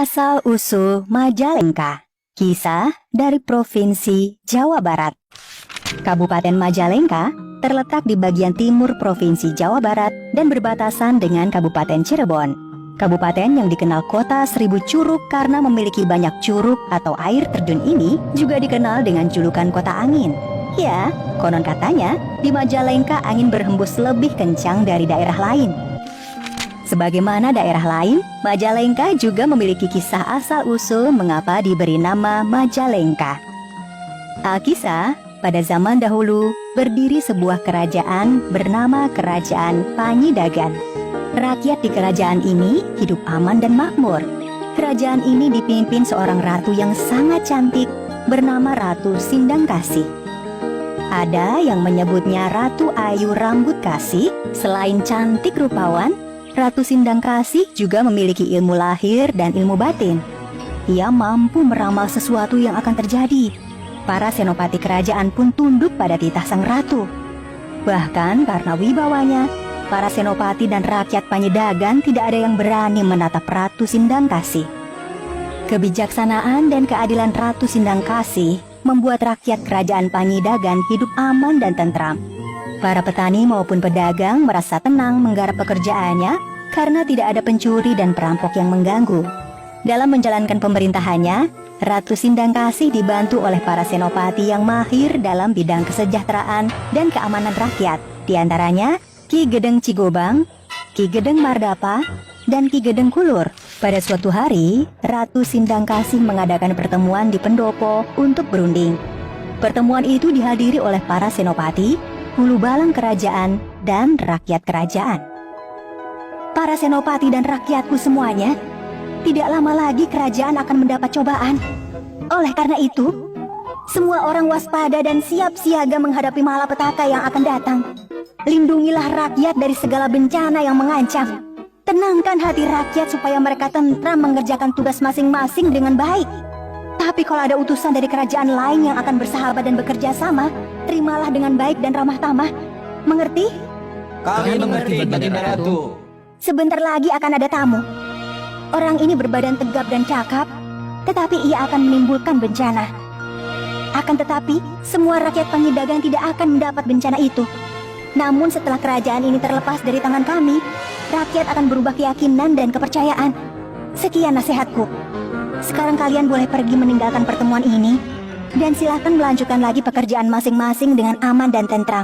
Asal-usul Majalengka. Kisah dari Provinsi Jawa Barat. Kabupaten Majalengka terletak di bagian timur Provinsi Jawa Barat dan berbatasan dengan Kabupaten Cirebon. Kabupaten yang dikenal kota seribu curug karena memiliki banyak curug atau air terjun ini juga dikenal dengan julukan kota angin. Ya, konon katanya di Majalengka angin berhembus lebih kencang dari daerah lain. Sebagaimana daerah lain, Majalengka juga memiliki kisah asal-usul mengapa diberi nama Majalengka. Alkisah, pada zaman dahulu berdiri sebuah kerajaan bernama Kerajaan Panyidagan. Rakyat di kerajaan ini hidup aman dan makmur. Kerajaan ini dipimpin seorang ratu yang sangat cantik bernama Ratu Sindangkasih. Ada yang menyebutnya Ratu Ayu Rambut Kasih. Selain cantik rupawan, Ratu Sindangkasih juga memiliki ilmu lahir dan ilmu batin. Ia mampu meramal sesuatu yang akan terjadi. Para senopati kerajaan pun tunduk pada titah sang ratu. Bahkan karena wibawanya, para senopati dan rakyat Panyidagan tidak ada yang berani menatap Ratu Sindangkasih. Kebijaksanaan dan keadilan Ratu Sindangkasih membuat rakyat kerajaan Panyidagan hidup aman dan tentram. Para petani maupun pedagang merasa tenang menggarap pekerjaannya karena tidak ada pencuri dan perampok yang mengganggu. Dalam menjalankan pemerintahannya, Ratu Sindangkasih dibantu oleh para senopati yang mahir dalam bidang kesejahteraan dan keamanan rakyat. Di antaranya Ki Gedeng Cigobang, Ki Gedeng Mardapa, dan Ki Gedeng Kulur. Pada suatu hari, Ratu Sindangkasih mengadakan pertemuan di pendopo untuk berunding. Pertemuan itu dihadiri oleh para senopati, hulu balang kerajaan, dan rakyat kerajaan. Para senopati dan rakyatku semuanya, tidak lama lagi kerajaan akan mendapat cobaan. Oleh karena itu, semua orang waspada dan siap siaga menghadapi malapetaka yang akan datang. Lindungilah rakyat dari segala bencana yang mengancam. Tenangkan hati rakyat supaya mereka tentram mengerjakan tugas masing-masing dengan baik. Tapi kalau ada utusan dari kerajaan lain yang akan bersahabat dan bekerja sama, terimalah dengan baik dan ramah tamah. Mengerti? Kami mengerti, Baginda Ratu. Sebentar lagi akan ada tamu. Orang ini berbadan tegap dan cakap, tetapi ia akan menimbulkan bencana. Akan tetapi, semua rakyat Panyidagan tidak akan mendapat bencana itu. Namun setelah kerajaan ini terlepas dari tangan kami, rakyat akan berubah keyakinan dan kepercayaan. Sekian nasihatku. Sekarang kalian boleh pergi meninggalkan pertemuan ini dan silakan melanjutkan lagi pekerjaan masing-masing dengan aman dan tentram.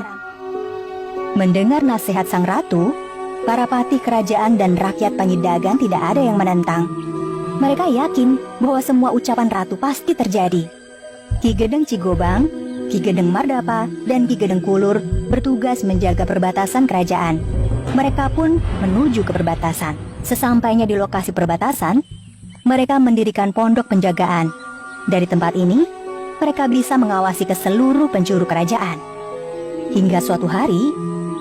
Mendengar nasihat sang ratu, para patih kerajaan dan rakyat Panyidagan tidak ada yang menentang. Mereka yakin bahwa semua ucapan ratu pasti terjadi. Ki Gedeng Cigobang, Ki Gedeng Mardapa, dan Ki Gedeng Kulur bertugas menjaga perbatasan kerajaan. Mereka pun menuju ke perbatasan. Sesampainya di lokasi perbatasan, mereka mendirikan pondok penjagaan. Dari tempat ini, mereka bisa mengawasi ke seluruh penjuru kerajaan. Hingga suatu hari,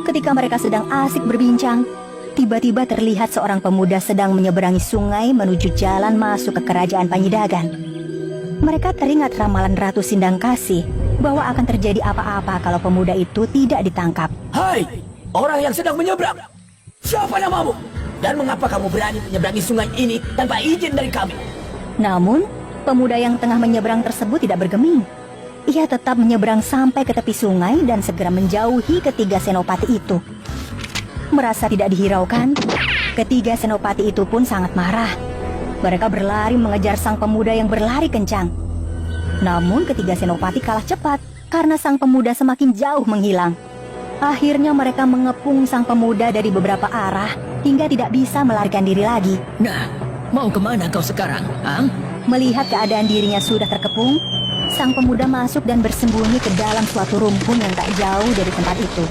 ketika mereka sedang asik berbincang, tiba-tiba terlihat seorang pemuda sedang menyeberangi sungai menuju jalan masuk ke kerajaan Panyidagan. Mereka teringat ramalan Ratu Sindangkasih bahwa akan terjadi apa-apa kalau pemuda itu tidak ditangkap. Hai, orang yang sedang menyeberang. Siapa namamu? Dan mengapa kamu berani menyeberangi sungai ini tanpa izin dari kami? Namun, pemuda yang tengah menyeberang tersebut tidak bergeming. Ia tetap menyeberang sampai ke tepi sungai dan segera menjauhi ketiga senopati itu. Merasa tidak dihiraukan, ketiga senopati itu pun sangat marah. Mereka berlari mengejar sang pemuda yang berlari kencang. Namun ketiga senopati kalah cepat karena sang pemuda semakin jauh menghilang. Akhirnya mereka mengepung sang pemuda dari beberapa arah hingga tidak bisa melarikan diri lagi. Nah, mau kemana kau sekarang, Ang? Melihat keadaan dirinya sudah terkepung, sang pemuda masuk dan bersembunyi ke dalam suatu rumpun yang tak jauh dari tempat itu.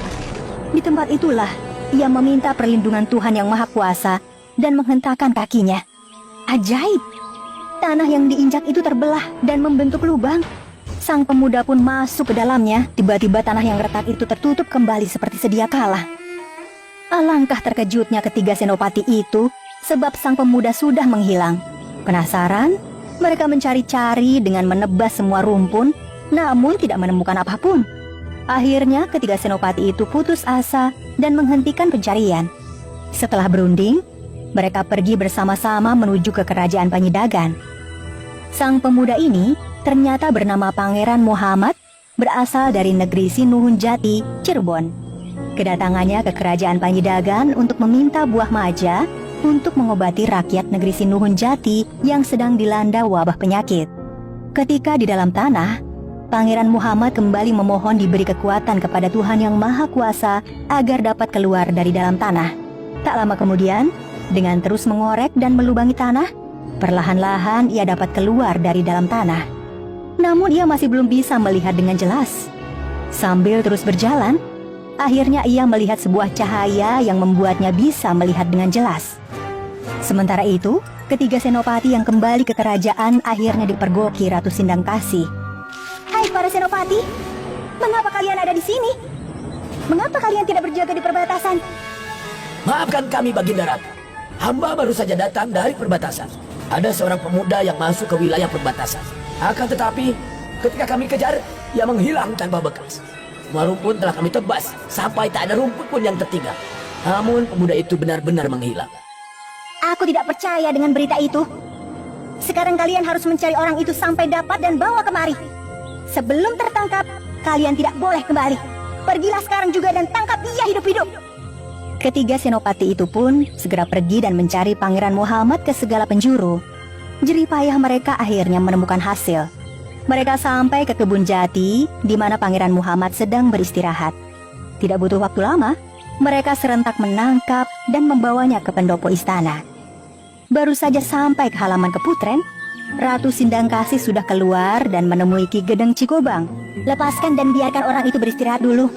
Di tempat itulah ia meminta perlindungan Tuhan Yang Maha Kuasa dan menghentakkan kakinya. Ajaib! Tanah yang diinjak itu terbelah dan membentuk lubang. Sang pemuda pun masuk ke dalamnya. Tiba-tiba tanah yang retak itu tertutup kembali seperti sedia kala. Alangkah terkejutnya ketiga senopati itu sebab sang pemuda sudah menghilang. Penasaran, mereka mencari-cari dengan menebas semua rumpun, namun tidak menemukan apapun. Akhirnya ketiga senopati itu putus asa dan menghentikan pencarian. Setelah berunding, Mereka pergi bersama-sama menuju ke kerajaan Panyidagan. Sang pemuda ini ternyata bernama Pangeran Muhammad, berasal dari negeri Sinuhun Jati, Cirebon. Kedatangannya ke kerajaan Panyidagan untuk meminta buah maja untuk mengobati rakyat negeri Sinuhun Jati yang sedang dilanda wabah penyakit. Ketika di dalam tanah, Pangeran Muhammad kembali memohon diberi kekuatan kepada Tuhan Yang Maha Kuasa agar dapat keluar dari dalam tanah. Tak lama kemudian, dengan terus mengorek dan melubangi tanah, perlahan-lahan ia dapat keluar dari dalam tanah. Namun ia masih belum bisa melihat dengan jelas. Sambil terus berjalan, akhirnya ia melihat sebuah cahaya yang membuatnya bisa melihat dengan jelas. Sementara itu, ketiga senopati yang kembali ke kerajaan akhirnya dipergoki Ratu Sindangkasih. "Hai para senopati, mengapa kalian ada di sini? Mengapa kalian tidak berjaga di perbatasan?" Maafkan kami, Baginda Ratu. Hamba baru saja datang dari perbatasan. Ada seorang pemuda yang masuk ke wilayah perbatasan. Akan tetapi, ketika kami kejar, ia menghilang tanpa bekas. Semua rumput telah kami tebas, sampai tak ada rumput pun yang tertinggal. Namun pemuda itu benar-benar menghilang. Aku tidak percaya dengan berita itu. Sekarang kalian harus mencari orang itu sampai dapat dan bawa kemari. Sebelum tertangkap, kalian tidak boleh kembali. Pergilah sekarang juga dan tangkap dia hidup-hidup. Ketiga senopati itu pun segera pergi dan mencari Pangeran Muhammad ke segala penjuru. Jerih payah mereka akhirnya menemukan hasil. Mereka sampai ke kebun jati di mana Pangeran Muhammad sedang beristirahat. Tidak butuh waktu lama, mereka serentak menangkap dan membawanya ke pendopo istana. Baru saja sampai ke halaman keputren, Ratu Sindangkasih sudah keluar dan menemui Ki Gedeng Cikobang. "Lepaskan dan biarkan orang itu beristirahat dulu.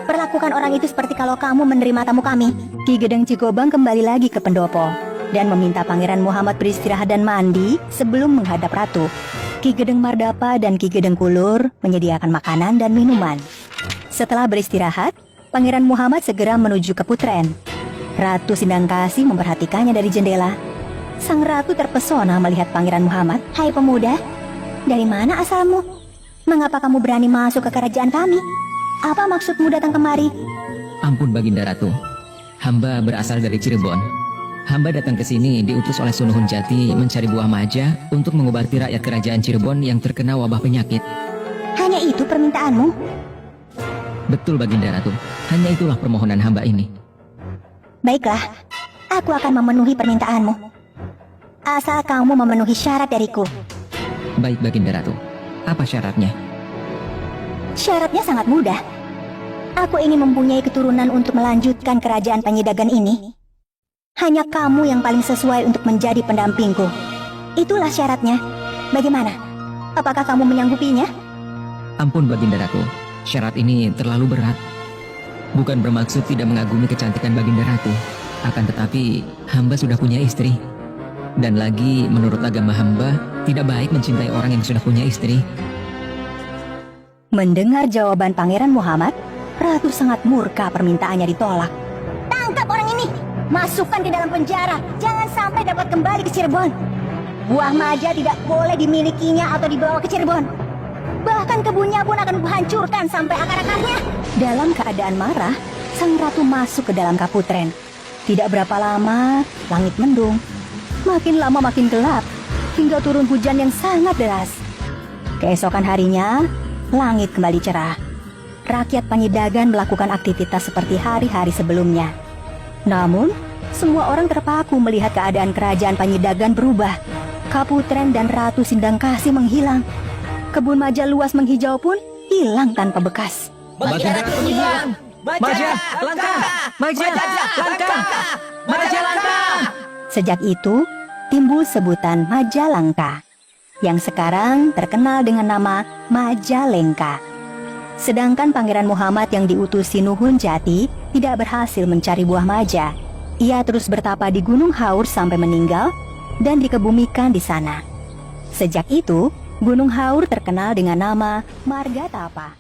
Perlakukan orang itu seperti kalau kamu menerima tamu kami." Ki Gedeng Cikobang kembali lagi ke pendopo dan meminta Pangeran Muhammad beristirahat dan mandi sebelum menghadap Ratu. Ki Gedeng Mardapa dan Ki Gedeng Kulur menyediakan makanan dan minuman. Setelah beristirahat, Pangeran Muhammad segera menuju ke putren. Ratu Sindangkasih memperhatikannya dari jendela. Sang ratu terpesona melihat Pangeran Muhammad. "Hai pemuda, dari mana asalmu? Mengapa kamu berani masuk ke kerajaan kami? Apa maksudmu datang kemari?" Ampun Baginda Ratu, hamba berasal dari Cirebon. Hamba datang ke sini diutus oleh Sunuhun Jati mencari buah maja untuk mengobati rakyat kerajaan Cirebon yang terkena wabah penyakit. "Hanya itu permintaanmu?" Betul Baginda Ratu, hanya itulah permohonan hamba ini. "Baiklah, aku akan memenuhi permintaanmu. Asal kamu memenuhi syarat dariku." Baik Baginda Ratu, apa syaratnya? "Syaratnya sangat mudah. Aku ingin mempunyai keturunan untuk melanjutkan kerajaan Panyidagan ini. Hanya kamu yang paling sesuai untuk menjadi pendampingku. Itulah syaratnya. Bagaimana? Apakah kamu menyanggupinya?" Ampun Baginda Ratu, syarat ini terlalu berat. Bukan bermaksud tidak mengagumi kecantikan Baginda Ratu, akan tetapi hamba sudah punya istri. Dan lagi menurut agama hamba, tidak baik mencintai orang yang sudah punya istri. Mendengar jawaban Pangeran Muhammad, Ratu sangat murka permintaannya ditolak. "Tangkap orang ini, masukkan ke dalam penjara, jangan sampai dapat kembali ke Cirebon. Buah maja tidak boleh dimilikinya atau dibawa ke Cirebon. Bahkan kebunnya pun akan kuhancurkan sampai akar-akarnya." Dalam keadaan marah, sang ratu masuk ke dalam kaputren. Tidak berapa lama, langit mendung. Makin lama makin gelap, hingga turun hujan yang sangat deras. Keesokan harinya, langit kembali cerah. Rakyat Panyidagan melakukan aktivitas seperti hari-hari sebelumnya. Namun, semua orang terpaku melihat keadaan kerajaan Panyidagan berubah. Kaputren dan Ratu Sindangkasih menghilang. Kebun maja luas menghijau pun hilang tanpa bekas. Baginda Ratu hilang! Maja langka! Maja langka! Maja langka! Sejak itu, timbul sebutan Majalengka, yang sekarang terkenal dengan nama Majalengka. Sedangkan Pangeran Muhammad yang diutus Sinuhun Jati tidak berhasil mencari buah maja. Ia terus bertapa di Gunung Haur sampai meninggal dan dikebumikan di sana. Sejak itu, Gunung Haur terkenal dengan nama Margatapa.